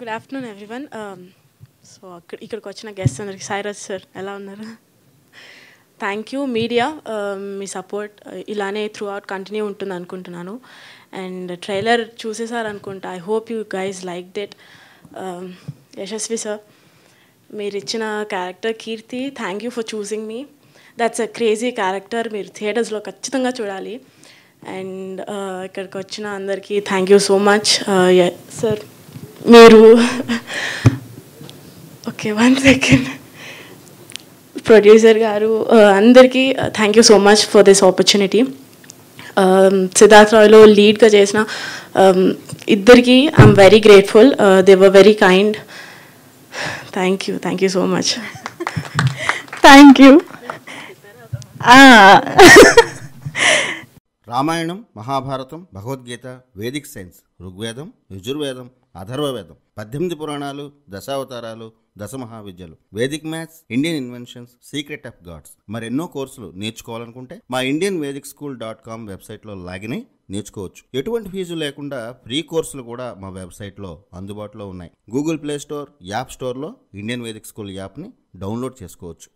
Good afternoon everyone. So ఇక్కడికి వచ్చిన guest అందరికి సాయిరాజ్ సార్ ఎలా ఉన్నారు? థ్యాంక్ యూ మీడియా, మీ సపోర్ట్ ఇలానే త్రూ అవుట్ కంటిన్యూ ఉంటుంది అనుకుంటున్నాను. అండ్ ట్రైలర్ చూసేసారు అనుకుంటా. I hope you guys like that. Yashasvi sir, మీరు ఇచ్చిన character Keerthi, thank you for చూసింగ్ మీ. That's a crazy character. మీరు థియేటర్స్లో ఖచ్చితంగా చూడాలి. అండ్ ఇక్కడికి వచ్చిన అందరికీ thank you so much. Sir మీరు ఓకే 1 సెకండ్. ప్రొడ్యూసర్ గారు అందరికీ thank you so much for this opportunity. Siddharth రాయ్లో లీడ్గా చేసిన ఇద్దరికి I'm very grateful. They were very kind. Thank you so much. Thank you. Ramayanam, Mahabharatam, Bhagavad Gita, Vedic science, Rigvedam, Yajurvedam, Atharvavedam, 18 పురాణాలు, దశావతారాలు, 10 మహావిద్యలు, Vedic maths, Indian inventions, secret of gods, మరెన్నో కోర్సులు నేర్చుకోవాలనుకుంటే మా indianvedicSchool.com వెబ్సైట్లో లాగిన్ అయి నేర్చుకోవచ్చు. ఎటువంటి ఫీజు లేకుండా ఫ్రీ కోర్సులు కూడా మా వెబ్సైట్లో అందుబాటులో ఉన్నాయి. గూగుల్ ప్లే స్టోర్, యాప్ స్టోర్లో ఇండియన్ వేదిక్ స్కూల్ యాప్ని డౌన్లోడ్ చేసుకోవచ్చు.